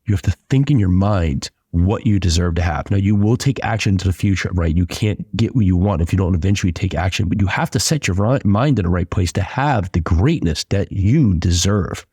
You have to think in your mind what you deserve to have. Now, you will take action into the future, right? You can't get what you want if you don't eventually take action, but you have to set your mind in the right place to have the greatness that you deserve.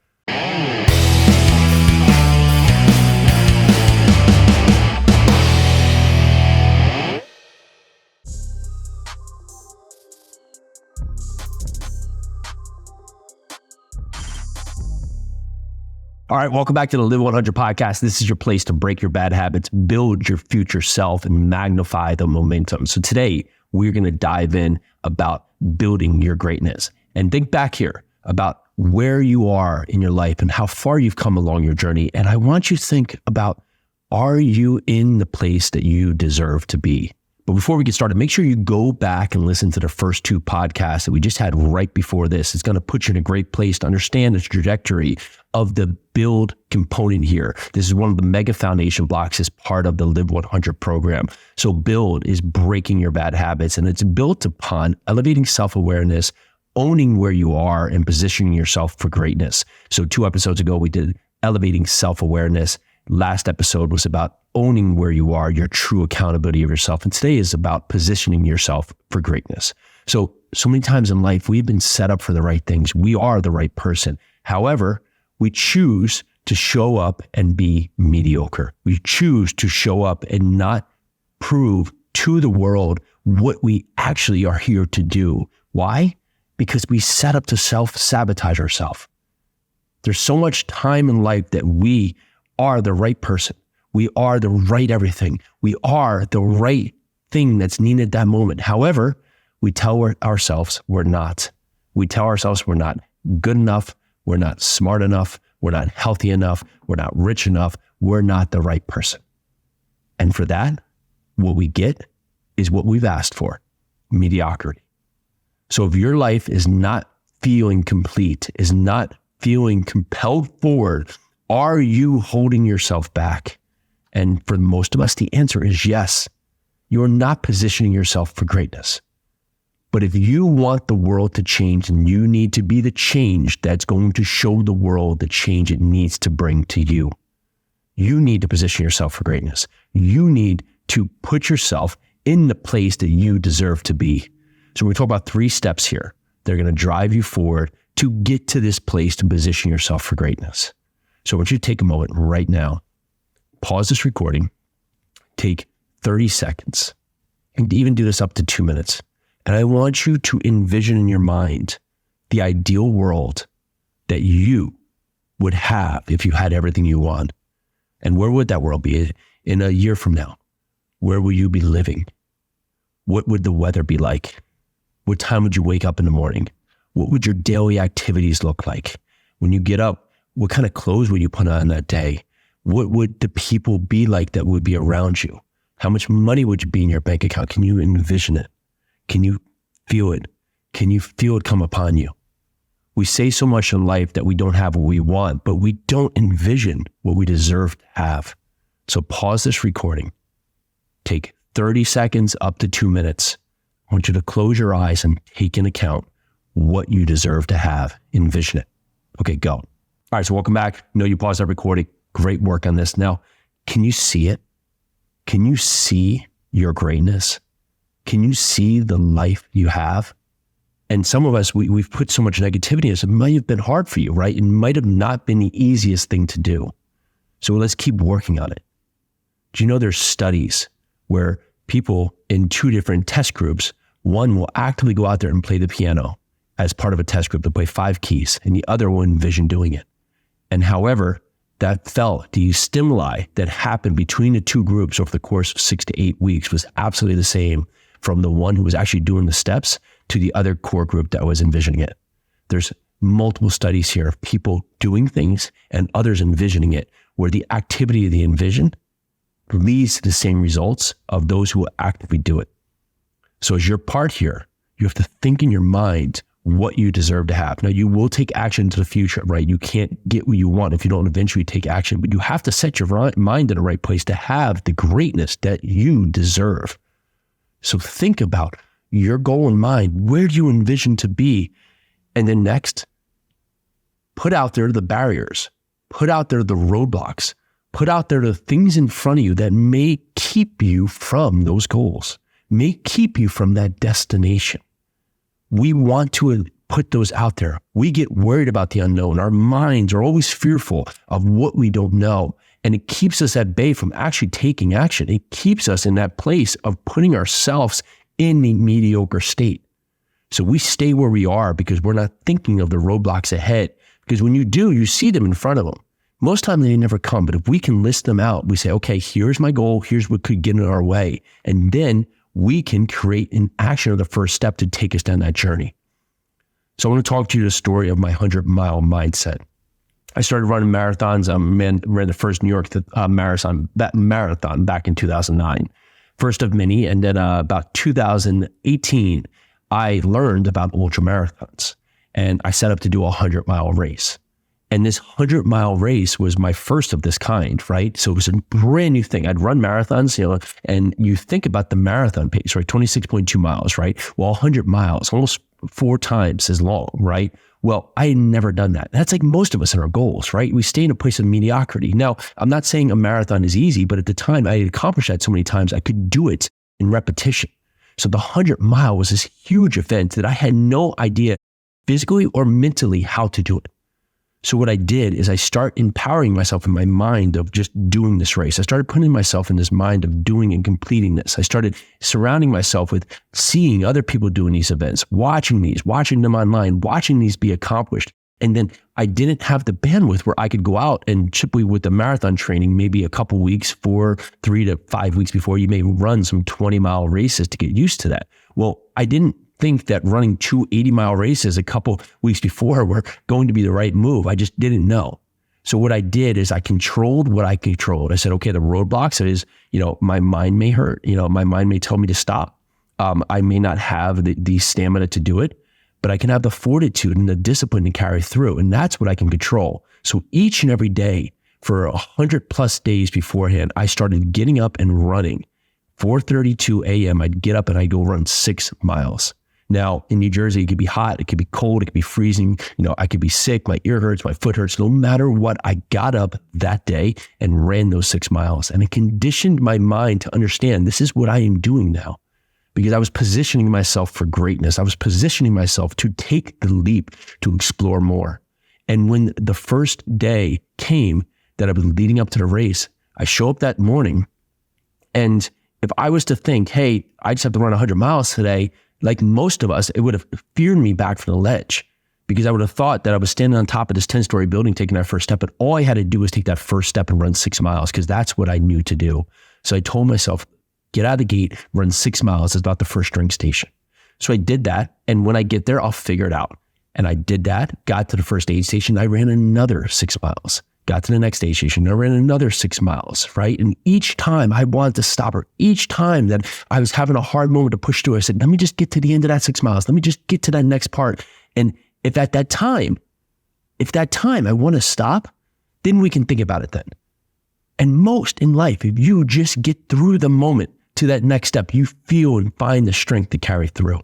All right, welcome back to the Live 100 podcast. This is your place to break your bad habits, build your future self, and magnify the momentum. So today, we're going to dive in about building your greatness. And think back here about where you are in your life and how far you've come along your journey. And I want you to think about, are you in the place that you deserve to be? But before we get started, make sure you go back and listen to the first two podcasts that we just had right before this. It's going to put you in a great place to understand the trajectory of the build component here. This is one of the mega foundation blocks as part of the Live 100 program. So build is breaking your bad habits, and it's built upon elevating self-awareness, owning where you are, and positioning yourself for greatness. So 2 episodes ago, we did elevating self-awareness. Last episode was about owning where you are, your true accountability of yourself. And today is about positioning yourself for greatness. So many times in life, we've been set up for the right things. We are the right person. However, we choose to show up and be mediocre. We choose to show up and not prove to the world what we actually are here to do. Why? Because we set up to self-sabotage ourselves. There's so much time in life that we are the right person. We are the right everything. We are the right thing that's needed at that moment. However, we tell ourselves we're not. We tell ourselves we're not good enough. We're not smart enough. We're not healthy enough. We're not rich enough. We're not the right person. And for that, what we get is what we've asked for, mediocrity. So if your life is not feeling complete, is not feeling compelled forward, are you holding yourself back? And for most of us, the answer is yes. You're not positioning yourself for greatness. But if you want the world to change, then you need to be the change that's going to show the world the change it needs to bring to you. You need to position yourself for greatness. You need to put yourself in the place that you deserve to be. So we talk about 3 steps here. They're going to drive you forward to get to this place to position yourself for greatness. So I want you to take a moment right now, pause this recording, take 30 seconds, and even do this up to 2 minutes. And I want you to envision in your mind the ideal world that you would have if you had everything you want. And where would that world be in a year from now? Where will you be living? What would the weather be like? What time would you wake up in the morning? What would your daily activities look like? When you get up, what kind of clothes would you put on that day? What would the people be like that would be around you? How much money would you be in your bank account? Can you envision it? Can you feel it? Can you feel it come upon you? We say so much in life that we don't have what we want, but we don't envision what we deserve to have. So pause this recording. Take 30 seconds up to 2 minutes. I want you to close your eyes and take into account what you deserve to have. Envision it. Okay, go. All right, so welcome back. I know you paused that recording. Great work on this. Now, can you see it? Can you see your greatness? Can you see the life you have? And some of us, we've put so much negativity in this. It might have been hard for you, right? It might have not been the easiest thing to do. So let's keep working on it. Do you know there's studies where people in 2 different test groups, one will actively go out there and play the piano as part of a test group to play 5 keys, and the other will envision doing it. And however, that felt, the stimuli that happened between the 2 groups over the course of 6 to 8 weeks was absolutely the same from the one who was actually doing the steps to the other core group that was envisioning it. There's multiple studies here of people doing things and others envisioning it, where the activity of the envision leads to the same results of those who actively do it. So as your part here, you have to think in your mind what you deserve to have. Now, you will take action into the future, right? You can't get what you want if you don't eventually take action, but you have to set your mind in the right place to have the greatness that you deserve. So think about your goal in mind. Where do you envision to be? And then next, put out there the barriers, put out there the roadblocks. Put out there the things in front of you that may keep you from those goals, may keep you from that destination. We want to put those out there. We get worried about the unknown. Our minds are always fearful of what we don't know. And it keeps us at bay from actually taking action. It keeps us in that place of putting ourselves in the mediocre state. So we stay where we are because we're not thinking of the roadblocks ahead. Because when you do, you see them in front of them. Most time they never come, but if we can list them out, we say, okay, here's my goal, here's what could get in our way. And then we can create an action of the first step to take us down that journey. So I want to talk to you the story of my 100-mile mindset. I started running marathons. Ran the first New York marathon back in 2009, first of many. And then about 2018, I learned about ultra marathons and I set up to do a 100-mile race. And this 100-mile race was my first of this kind, right? So it was a brand new thing. I'd run marathons, and you think about the marathon pace, right? 26.2 miles, right? Well, 100 miles, almost 4 times as long, right? Well, I had never done that. That's like most of us in our goals, right? We stay in a place of mediocrity. Now, I'm not saying a marathon is easy, but at the time I had accomplished that so many times, I could do it in repetition. So the 100-mile was this huge event that I had no idea physically or mentally how to do it. So what I did is I start empowering myself in my mind of just doing this race. I started putting myself in this mind of doing and completing this. I started surrounding myself with seeing other people doing these events, watching them online, watching these be accomplished. And then I didn't have the bandwidth where I could go out and chip away with the marathon training, maybe a couple weeks, 3 to 5 weeks before you may run some 20-mile races to get used to that. Well, I didn't think that running 2 80-mile races a couple weeks before were going to be the right move. I just didn't know. So what I did is I controlled what I controlled. I said, okay, the roadblocks is, my mind may hurt. My mind may tell me to stop. I may not have the stamina to do it, but I can have the fortitude and the discipline to carry through. And that's what I can control. So each and every day for 100+ days beforehand, I started getting up and running. 4:32 a.m., I'd get up and I'd go run 6 miles. Now, in New Jersey, it could be hot, it could be cold, it could be freezing. I could be sick, my ear hurts, my foot hurts. No matter what, I got up that day and ran those 6 miles. And it conditioned my mind to understand this is what I am doing now. Because I was positioning myself for greatness. I was positioning myself to take the leap, to explore more. And when the first day came that I was leading up to the race, I show up that morning. And if I was to think, hey, I just have to run 100 miles today, like most of us, it would have feared me back from the ledge because I would have thought that I was standing on top of this 10-story building taking that first step. But all I had to do was take that first step and run 6 miles because that's what I knew to do. So I told myself, get out of the gate, run 6 miles. It's about the first drink station. So I did that. And when I get there, I'll figure it out. And I did that, got to the first aid station. I ran another 6 miles. Got to the next aid station. I ran another 6 miles, right? And each time I wanted to stop her. Each time that I was having a hard moment to push through, I said, let me just get to the end of that 6 miles. Let me just get to that next part. And if that time I want to stop, then we can think about it then. And most in life, if you just get through the moment to that next step, you feel and find the strength to carry through.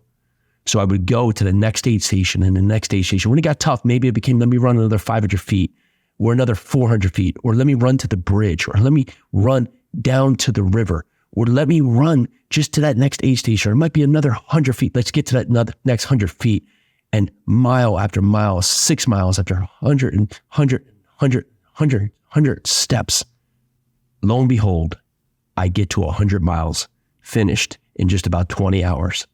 So I would go to the next aid station and the next aid station. When it got tough, maybe it became, let me run another 500 feet. Or another 400 feet, or let me run to the bridge, or let me run down to the river, or let me run just to that next aid station, or it might be another 100 feet. Let's get to that next 100 feet. And mile after mile, 6 miles after 100 steps. Lo and behold, I get to 100 miles finished in just about 20 hours.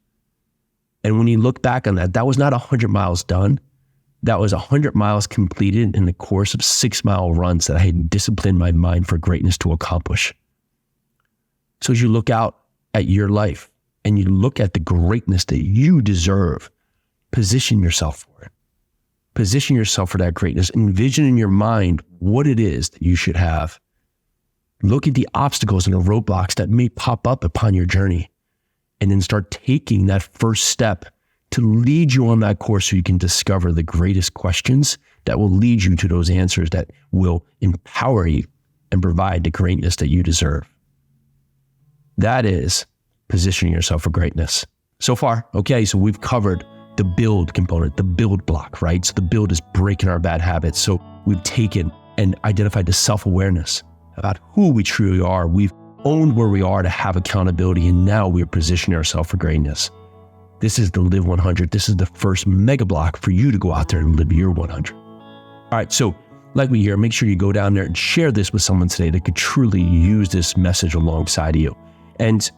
And when you look back on that, that was not 100 miles done. That was 100 miles completed in the course of 6-mile runs that I had disciplined my mind for greatness to accomplish. So as you look out at your life and you look at the greatness that you deserve, position yourself for it. Position yourself for that greatness. Envision in your mind what it is that you should have. Look at the obstacles and the roadblocks that may pop up upon your journey, and then start taking that first step to lead you on that course so you can discover the greatest questions that will lead you to those answers that will empower you and provide the greatness that you deserve. That is positioning yourself for greatness. So far, okay, so we've covered the build component, the build block, right? So the build is breaking our bad habits. So we've taken and identified the self-awareness. about who we truly are. We've owned where we are to have accountability, and now we're positioning ourselves for greatness. This is the Live 100. This is the first mega block for you to go out there and live your 100. All right, so like we hear, make sure you go down there and share this with someone today that could truly use this message alongside you. And,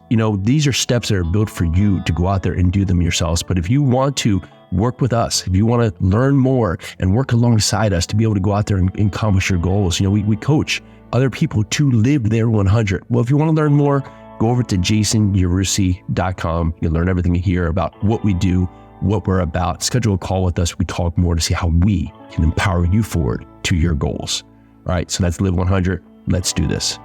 these are steps that are built for you to go out there and do them yourselves. But if you want to work with us, if you want to learn more and work alongside us to be able to go out there and accomplish your goals, we coach other people to live their 100. Well, if you want to learn more, go over to jasonyarusi.com. You'll learn everything here about what we do, what we're about. Schedule a call with us. We talk more to see how we can empower you forward to your goals. All right, so that's Live 100. Let's do this.